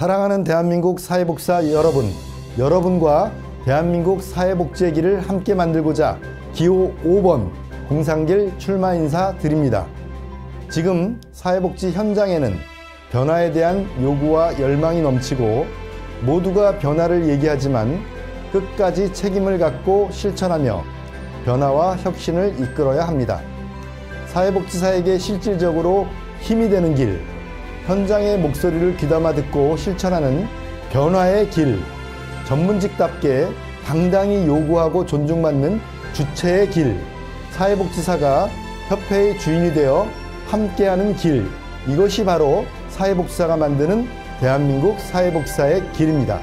사랑하는 대한민국 사회복지사 여러분, 여러분과 대한민국 사회복지의 길을 함께 만들고자 기호 5번 공산길 출마 인사 드립니다. 지금 사회복지 현장에는 변화에 대한 요구와 열망이 넘치고 모두가 변화를 얘기하지만 끝까지 책임을 갖고 실천하며 변화와 혁신을 이끌어야 합니다. 사회복지사에게 실질적으로 힘이 되는 길, 현장의 목소리를 귀담아 듣고 실천하는 변화의 길, 전문직답게 당당히 요구하고 존중받는 주체의 길, 사회복지사가 협회의 주인이 되어 함께하는 길, 이것이 바로 사회복지사가 만드는 대한민국 사회복지사의 길입니다.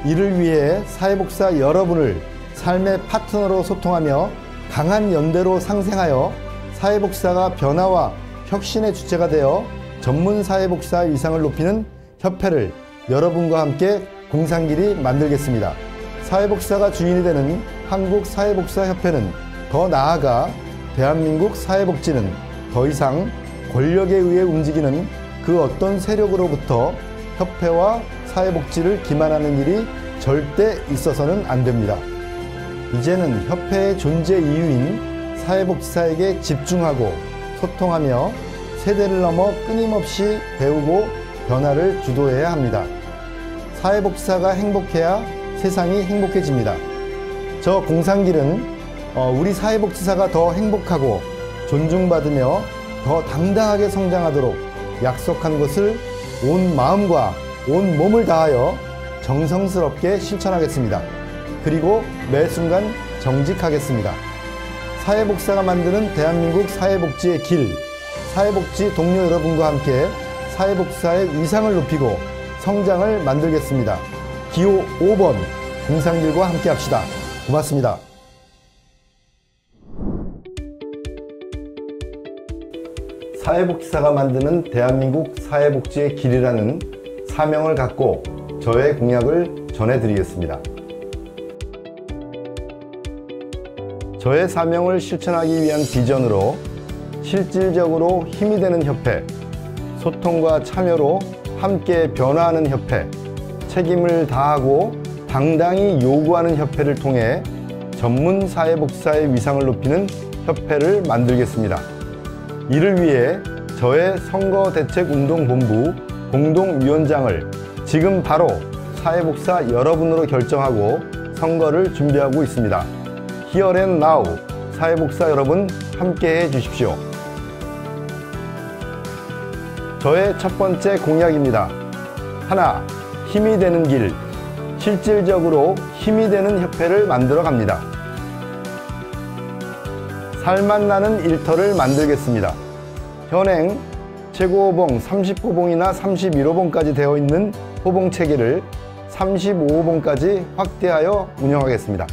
이를 위해 사회복지사 여러분을 삶의 파트너로 소통하며 강한 연대로 상생하여 사회복지사가 변화와 혁신의 주체가 되어 전문 사회복지사의 위상을 높이는 협회를 여러분과 함께 공산길이 만들겠습니다. 사회복지사가 주인이 되는 한국사회복지사협회는 더 나아가 대한민국 사회복지는 더 이상 권력에 의해 움직이는 그 어떤 세력으로부터 협회와 사회복지를 기만하는 일이 절대 있어서는 안 됩니다. 이제는 협회의 존재 이유인 사회복지사에게 집중하고 소통하며 세대를 넘어 끊임없이 배우고 변화를 주도해야 합니다. 사회복지사가 행복해야 세상이 행복해집니다. 저 공산길은 우리 사회복지사가 더 행복하고 존중받으며 더 당당하게 성장하도록 약속한 것을 온 마음과 온 몸을 다하여 정성스럽게 실천하겠습니다. 그리고 매 순간 정직하겠습니다. 사회복지사가 만드는 대한민국 사회복지의 길, 사회복지 동료 여러분과 함께 사회복지사의 위상을 높이고 성장을 만들겠습니다. 기호 5번 공산길과 함께 합시다. 고맙습니다. 사회복지사가 만드는 대한민국 사회복지의 길이라는 사명을 갖고 저의 공약을 전해드리겠습니다. 저의 사명을 실천하기 위한 비전으로 실질적으로 힘이 되는 협회, 소통과 참여로 함께 변화하는 협회, 책임을 다하고 당당히 요구하는 협회를 통해 전문 사회복지사의 위상을 높이는 협회를 만들겠습니다. 이를 위해 저의 선거대책운동본부 공동위원장을 지금 바로 사회복지사 여러분으로 결정하고 선거를 준비하고 있습니다. Here and Now 사회복지사 여러분 함께해 주십시오. 저의 첫 번째 공약입니다. 하나, 힘이 되는 길, 실질적으로 힘이 되는 협회를 만들어 갑니다. 살맛 나는 일터를 만들겠습니다. 현행 최고호봉 30호봉이나 31호봉까지 되어 있는 호봉 체계를 35호봉까지 확대하여 운영하겠습니다.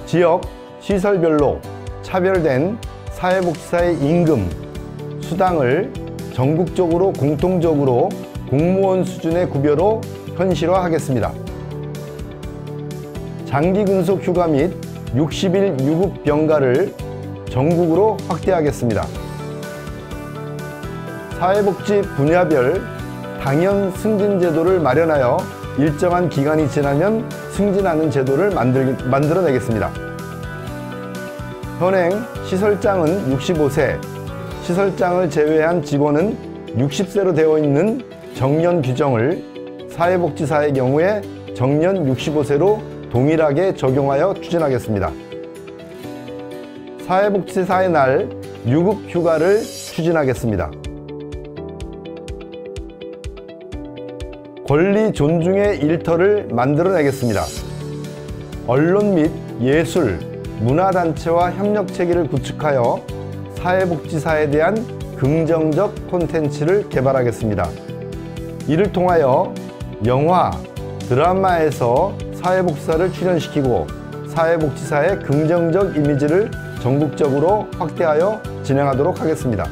지역, 시설별로 차별된 사회복지사의 임금, 수당을 전국적으로 공통적으로 공무원 수준의 급여로 현실화하겠습니다. 장기 근속 휴가 및 60일 유급 병가를 전국으로 확대하겠습니다. 사회복지 분야별 당연 승진 제도를 마련하여 일정한 기간이 지나면 승진하는 제도를 만들어내겠습니다. 현행 시설장은 65세, 시설장을 제외한 직원은 60세로 되어 있는 정년 규정을 사회복지사의 경우에 정년 65세로 동일하게 적용하여 추진하겠습니다. 사회복지사의 날 유급 휴가를 추진하겠습니다. 권리 존중의 일터를 만들어내겠습니다. 언론 및 예술, 문화단체와 협력체계를 구축하여 사회복지사에 대한 긍정적 콘텐츠를 개발하겠습니다. 이를 통하여 영화, 드라마에서 사회복지사를 출연시키고 사회복지사의 긍정적 이미지를 전국적으로 확대하여 진행하도록 하겠습니다.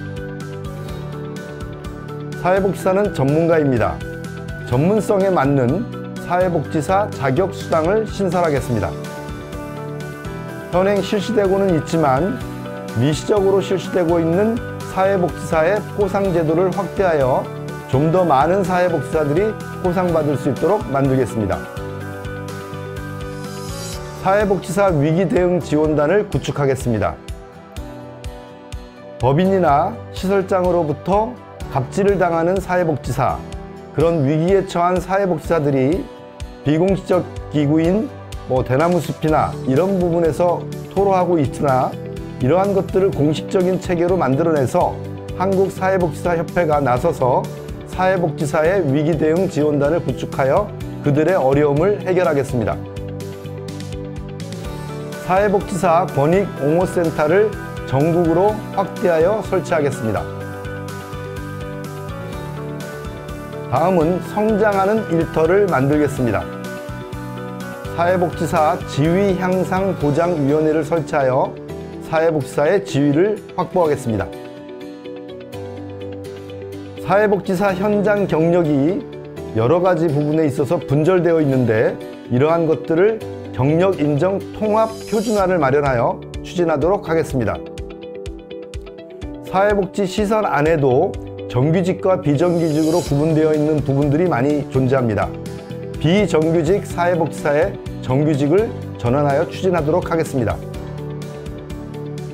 사회복지사는 전문가입니다. 전문성에 맞는 사회복지사 자격수당을 신설하겠습니다. 현행 실시되고는 있지만 미시적으로 실시되고 있는 사회복지사의 포상제도를 확대하여 좀 더 많은 사회복지사들이 보상받을 수 있도록 만들겠습니다. 사회복지사 위기대응 지원단을 구축하겠습니다. 법인이나 시설장으로부터 갑질을 당하는 사회복지사, 그런 위기에 처한 사회복지사들이 비공식적 기구인 대나무 숲이나 이런 부분에서 토로하고 있으나 이러한 것들을 공식적인 체계로 만들어내서 한국사회복지사협회가 나서서 사회복지사의 위기대응 지원단을 구축하여 그들의 어려움을 해결하겠습니다. 사회복지사 권익-옹호센터를 전국으로 확대하여 설치하겠습니다. 다음은 성장하는 일터를 만들겠습니다. 사회복지사 지위향상보장위원회를 설치하여 사회복지사의 지위를 확보하겠습니다. 사회복지사 현장 경력이 여러 가지 부분에 있어서 분절되어 있는데 이러한 것들을 경력 인정 통합 표준화를 마련하여 추진하도록 하겠습니다. 사회복지 시설 안에도 정규직과 비정규직으로 구분되어 있는 부분들이 많이 존재합니다. 비정규직 사회복지사의 정규직을 전환하여 추진하도록 하겠습니다.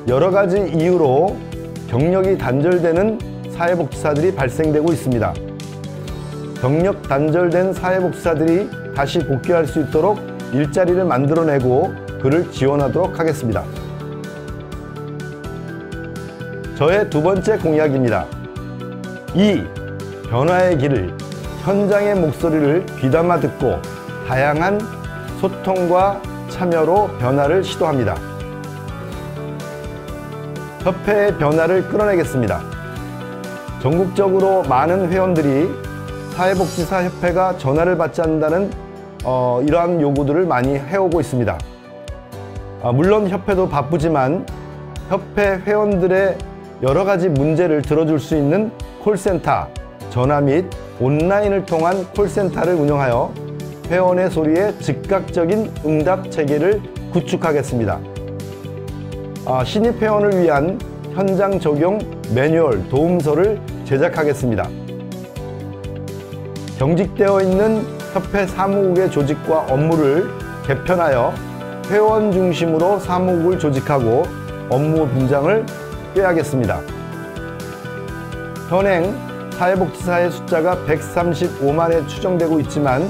여러 가지 이유로 경력이 단절되는 사회복지사들이 발생되고 있습니다. 경력 단절된 사회복지사들이 다시 복귀할 수 있도록 일자리를 만들어내고 그를 지원하도록 하겠습니다. 저의 두 번째 공약입니다. 2. 변화의 길을, 현장의 목소리를 귀담아 듣고 다양한 소통과 참여로 변화를 시도합니다. 협회의 변화를 끌어내겠습니다. 전국적으로 많은 회원들이 사회복지사 협회가 전화를 받지 않는다는 이러한 요구들을 많이 해오고 있습니다. 물론 협회도 바쁘지만 협회 회원들의 여러 가지 문제를 들어줄 수 있는 콜센터, 전화 및 온라인을 통한 콜센터를 운영하여 회원의 소리에 즉각적인 응답 체계를 구축하겠습니다. 신입 회원을 위한 현장 적용 매뉴얼 도움서를 제작하겠습니다. 경직되어 있는 협회 사무국의 조직과 업무를 개편하여 회원 중심으로 사무국을 조직하고 업무 분장을 꾀하겠습니다. 현행 사회복지사의 숫자가 135만에 추정되고 있지만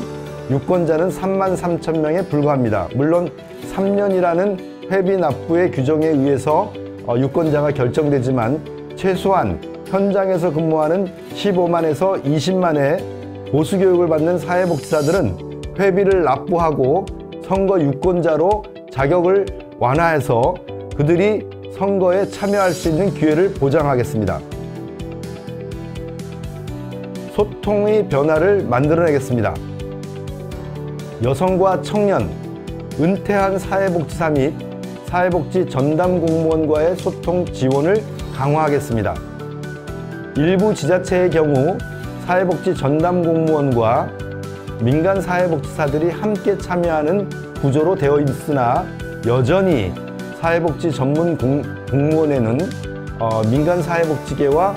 유권자는 3만 3천 명에 불과합니다. 물론 3년이라는 회비 납부의 규정에 의해서 유권자가 결정되지만 최소한 현장에서 근무하는 15만에서 20만의 보수교육을 받는 사회복지사들은 회비를 납부하고 선거 유권자로 자격을 완화해서 그들이 선거에 참여할 수 있는 기회를 보장하겠습니다. 소통의 변화를 만들어내겠습니다. 여성과 청년, 은퇴한 사회복지사 및 사회복지 전담 공무원과의 소통 지원을 강화하겠습니다. 일부 지자체의 경우 사회복지 전담 공무원과 민간 사회복지사들이 함께 참여하는 구조로 되어 있으나 여전히 사회복지 전문 공무원에는 민간 사회복지계와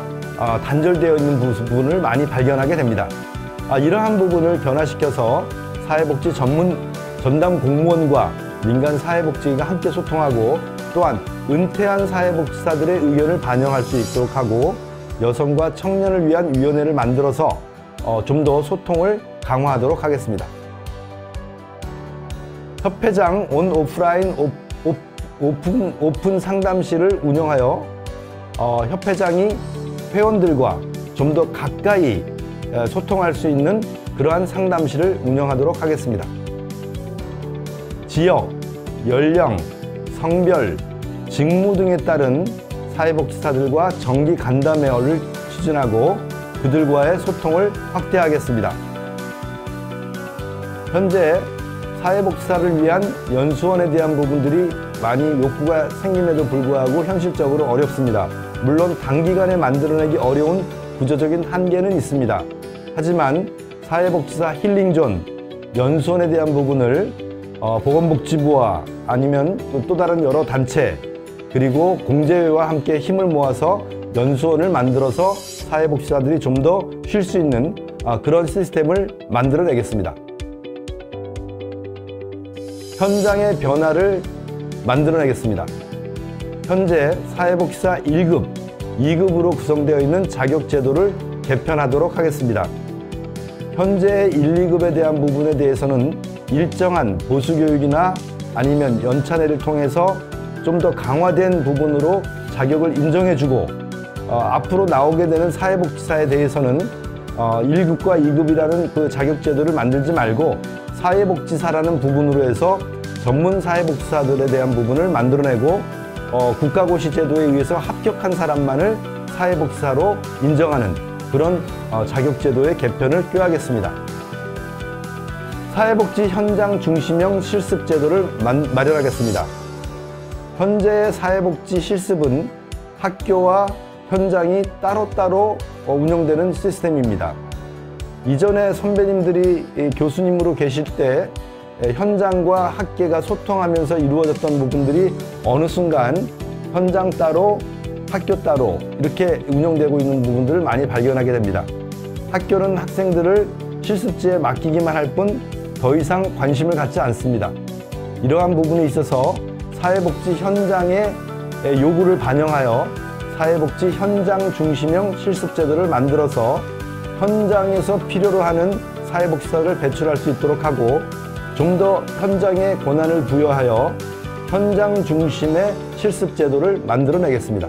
단절되어 있는 부분을 많이 발견하게 됩니다. 이러한 부분을 변화시켜서 사회복지 전담 공무원과 민간 사회복지계가 함께 소통하고 또한 은퇴한 사회복지사들의 의견을 반영할 수 있도록 하고 여성과 청년을 위한 위원회를 만들어서 좀 더 소통을 강화하도록 하겠습니다. 협회장 오프라인 오픈 상담실을 운영하여 협회장이 회원들과 좀 더 가까이 소통할 수 있는 그러한 상담실을 운영하도록 하겠습니다. 지역, 연령, 성별, 직무 등에 따른 사회복지사들과 정기 간담회를 추진하고 그들과의 소통을 확대하겠습니다. 현재 사회복지사를 위한 연수원에 대한 부분들이 많이 욕구가 생김에도 불구하고 현실적으로 어렵습니다. 물론 단기간에 만들어내기 어려운 구조적인 한계는 있습니다. 하지만 사회복지사 힐링존, 연수원에 대한 부분을 보건복지부와 아니면 또 다른 여러 단체 그리고 공제회와 함께 힘을 모아서 연수원을 만들어서 사회복지사들이 좀 더 쉴 수 있는 그런 시스템을 만들어내겠습니다. 현장의 변화를 만들어내겠습니다. 현재 사회복지사 1급, 2급으로 구성되어 있는 자격제도를 개편하도록 하겠습니다. 현재 1, 2급에 대한 부분에 대해서는 일정한 보수교육이나 아니면 연차내를 통해서 좀 더 강화된 부분으로 자격을 인정해주고 앞으로 나오게 되는 사회복지사에 대해서는 1급과 2급이라는 그 자격제도를 만들지 말고 사회복지사라는 부분으로 해서 전문 사회복지사들에 대한 부분을 만들어내고 국가고시 제도에 의해서 합격한 사람만을 사회복지사로 인정하는 그런 자격제도의 개편을 꾀하겠습니다. 사회복지 현장 중심형 실습제도를 마련하겠습니다. 현재의 사회복지 실습은 학교와 현장이 따로따로 운영되는 시스템입니다. 이전에 선배님들이 교수님으로 계실 때 현장과 학계가 소통하면서 이루어졌던 부분들이 어느 순간 현장 따로 학교 따로 이렇게 운영되고 있는 부분들을 많이 발견하게 됩니다. 학교는 학생들을 실습지에 맡기기만 할 뿐 더 이상 관심을 갖지 않습니다. 이러한 부분에 있어서 사회복지 현장의 요구를 반영하여 사회복지 현장 중심형 실습제도를 만들어서 현장에서 필요로 하는 사회복지사를 배출할 수 있도록 하고 좀 더 현장에 권한을 부여하여 현장 중심의 실습제도를 만들어내겠습니다.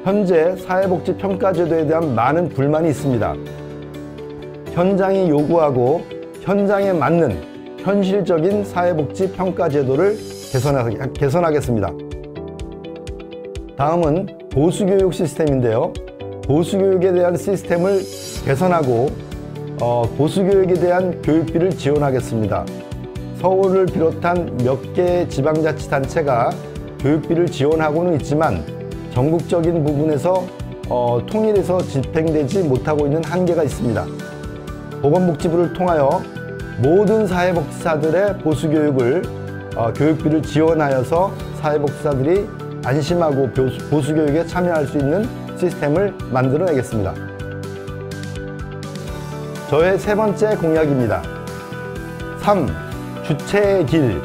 현재 사회복지 평가제도에 대한 많은 불만이 있습니다. 현장이 요구하고 현장에 맞는 현실적인 사회복지 평가제도를 개선하겠습니다. 다음은 보수교육 시스템인데요. 보수교육에 대한 시스템을 개선하고 보수교육에 대한 교육비를 지원하겠습니다. 서울을 비롯한 몇 개의 지방자치단체가 교육비를 지원하고는 있지만 전국적인 부분에서 통일해서 집행되지 못하고 있는 한계가 있습니다. 보건복지부를 통하여 모든 사회복지사들의 보수교육을 교육비를 지원하여서 사회복지사들이 안심하고 보수교육에 참여할 수 있는 시스템을 만들어내겠습니다. 저의 세 번째 공약입니다. 3. 주체의 길.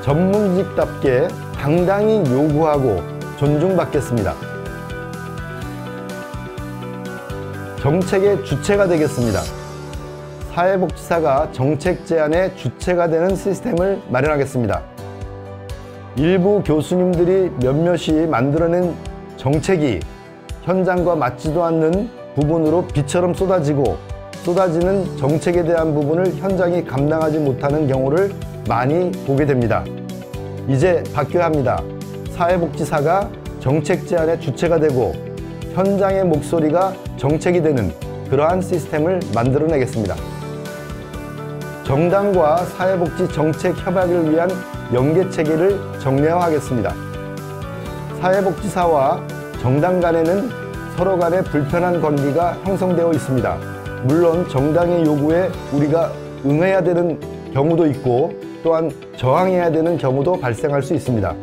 전문직답게 당당히 요구하고 존중받겠습니다. 정책의 주체가 되겠습니다. 사회복지사가 정책 제안의 주체가 되는 시스템을 마련하겠습니다. 일부 교수님들이 몇몇이 만들어낸 정책이 현장과 맞지도 않는 부분으로 비처럼 쏟아지는 정책에 대한 부분을 현장이 감당하지 못하는 경우를 많이 보게 됩니다. 이제 바뀌어야 합니다. 사회복지사가 정책 제안의 주체가 되고 현장의 목소리가 정책이 되는 그러한 시스템을 만들어내겠습니다. 정당과 사회복지 정책 협약을 위한 연계체계를 정례화하겠습니다. 사회복지사와 정당 간에는 서로 간에 불편한 관계가 형성되어 있습니다. 물론 정당의 요구에 우리가 응해야 되는 경우도 있고 또한 저항해야 되는 경우도 발생할 수 있습니다.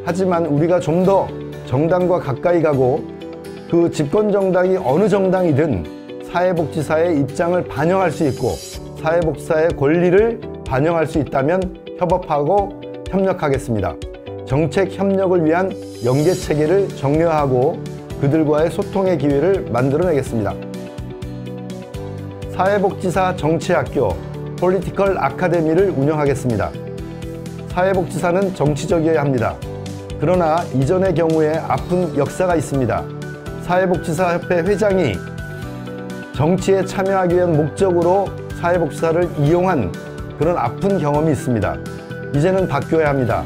하지만 우리가 좀 더 정당과 가까이 가고 그 집권정당이 어느 정당이든 사회복지사의 입장을 반영할 수 있고 사회복지사의 권리를 반영할 수 있다면 협업하고 협력하겠습니다. 정책 협력을 위한 연계체계를 정례화하고 그들과의 소통의 기회를 만들어내겠습니다. 사회복지사 정치학교 폴리티컬 아카데미를 운영하겠습니다. 사회복지사는 정치적이어야 합니다. 그러나 이전의 경우에 아픈 역사가 있습니다. 사회복지사협회 회장이 정치에 참여하기 위한 목적으로 사회복지사를 이용한 그런 아픈 경험이 있습니다. 이제는 바뀌어야 합니다.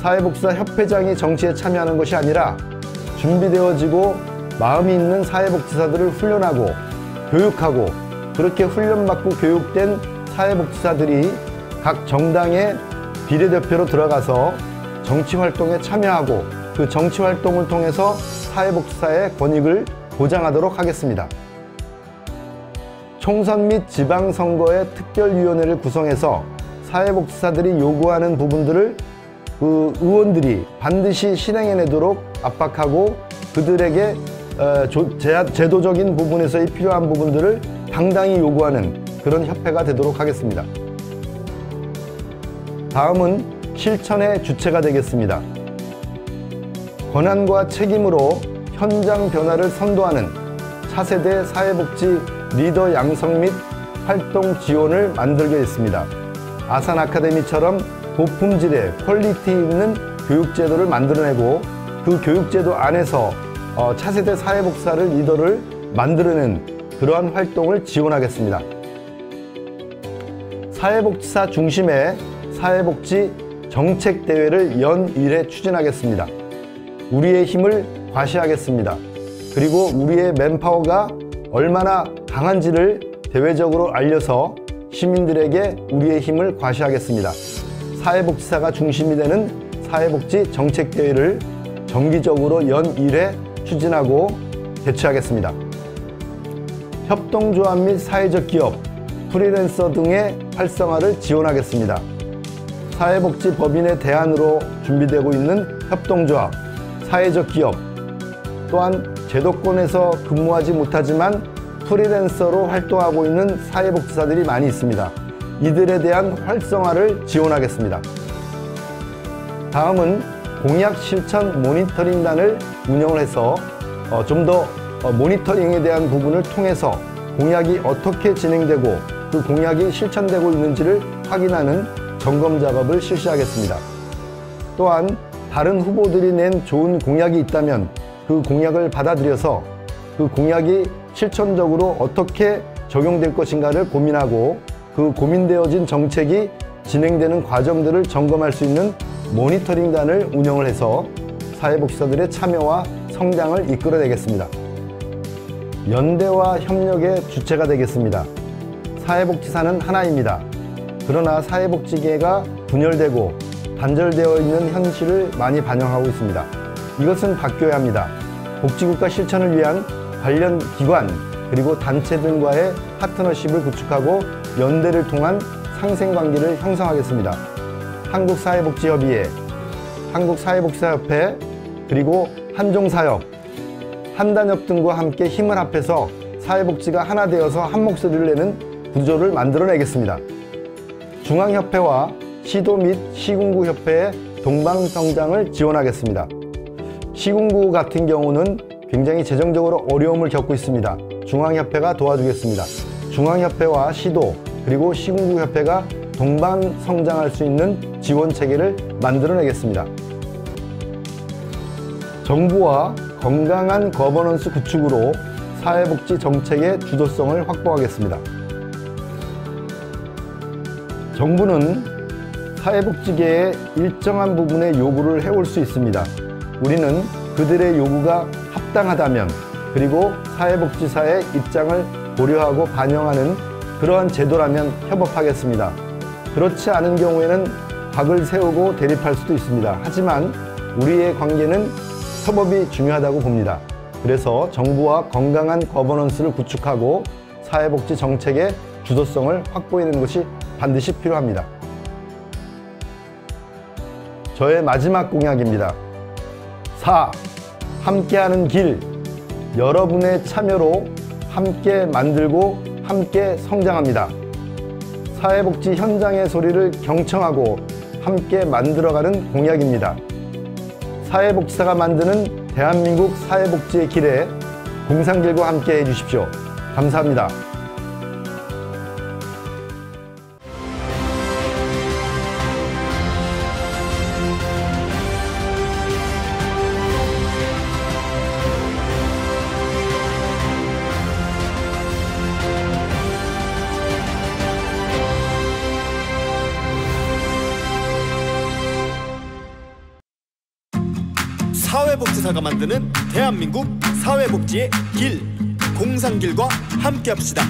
사회복지사 협회장이 정치에 참여하는 것이 아니라 준비되어지고 마음이 있는 사회복지사들을 훈련하고 교육하고 그렇게 훈련받고 교육된 사회복지사들이 각 정당의 비례대표로 들어가서 정치활동에 참여하고 그 정치활동을 통해서 사회복지사의 권익을 보장하도록 하겠습니다. 총선 및 지방선거의 특별위원회를 구성해서 사회복지사들이 요구하는 부분들을 그 의원들이 반드시 실행해내도록 압박하고 그들에게 제도적인 부분에서의 필요한 부분들을 당당히 요구하는 그런 협회가 되도록 하겠습니다. 다음은 실천의 주체가 되겠습니다. 권한과 책임으로 현장 변화를 선도하는 차세대 사회복지 리더 양성 및 활동 지원을 만들겠습니다. 아산 아카데미처럼 고품질의 퀄리티 있는 교육제도를 만들어내고 그 교육제도 안에서 차세대 사회복지사를 리더를 만들어낸 그러한 활동을 지원하겠습니다. 사회복지사 중심의 사회복지 정책대회를 연 1회 추진하겠습니다. 우리의 힘을 과시하겠습니다. 그리고 우리의 맨파워가 얼마나 강한지를 대외적으로 알려서 시민들에게 우리의 힘을 과시하겠습니다. 사회복지사가 중심이 되는 사회복지 정책대회를 정기적으로 연 1회 추진하고 개최하겠습니다. 협동조합 및 사회적 기업, 프리랜서 등의 활성화를 지원하겠습니다. 사회복지법인의 대안으로 준비되고 있는 협동조합, 사회적 기업, 또한 제도권에서 근무하지 못하지만 프리랜서로 활동하고 있는 사회복지사들이 많이 있습니다. 이들에 대한 활성화를 지원하겠습니다. 다음은 공약 실천 모니터링단을 운영을 해서 좀 더 모니터링에 대한 부분을 통해서 공약이 어떻게 진행되고 그 공약이 실천되고 있는지를 확인하는 점검 작업을 실시하겠습니다. 또한 다른 후보들이 낸 좋은 공약이 있다면 그 공약을 받아들여서 그 공약이 실천적으로 어떻게 적용될 것인가를 고민하고 그 고민되어진 정책이 진행되는 과정들을 점검할 수 있는 모니터링단을 운영을 해서 사회복지사들의 참여와 성장을 이끌어내겠습니다. 연대와 협력의 주체가 되겠습니다. 사회복지사는 하나입니다. 그러나 사회복지계가 분열되고 단절되어 있는 현실을 많이 반영하고 있습니다. 이것은 바뀌어야 합니다. 복지국가 실천을 위한 관련 기관 그리고 단체 등과의 파트너십을 구축하고 연대를 통한 상생관계를 형성하겠습니다. 한국사회복지협의회, 한국사회복지사협회, 그리고 한종사협, 한단협 등과 함께 힘을 합해서 사회복지가 하나 되어서 한 목소리를 내는 구조를 만들어내겠습니다. 중앙협회와 시도 및 시군구 협회의 동방성장을 지원하겠습니다. 시군구 같은 경우는 굉장히 재정적으로 어려움을 겪고 있습니다. 중앙협회가 도와주겠습니다. 중앙협회와 시도 그리고 시군구협회가 동방성장할 수 있는 지원체계를 만들어내겠습니다. 정부와 건강한 거버넌스 구축으로 사회복지 정책의 주도성을 확보하겠습니다. 정부는 사회복지계의 일정한 부분의 요구를 해올 수 있습니다. 우리는 그들의 요구가 합당하다면 그리고 사회복지사의 입장을 고려하고 반영하는 그러한 제도라면 협업하겠습니다. 그렇지 않은 경우에는 각을 세우고 대립할 수도 있습니다. 하지만 우리의 관계는 협업이 중요하다고 봅니다. 그래서 정부와 건강한 거버넌스를 구축하고 사회복지 정책의 주도성을 확보해내는 것이 반드시 필요합니다. 저의 마지막 공약입니다. 4. 함께하는 길. 여러분의 참여로 함께 만들고 함께 성장합니다. 사회복지 현장의 소리를 경청하고 함께 만들어가는 공약입니다. 사회복지사가 만드는 대한민국 사회복지의 길에 공상길과 함께 해주십시오. 감사합니다. 사회복지사가 만드는 대한민국 사회복지의 길, 공상길과 함께합시다.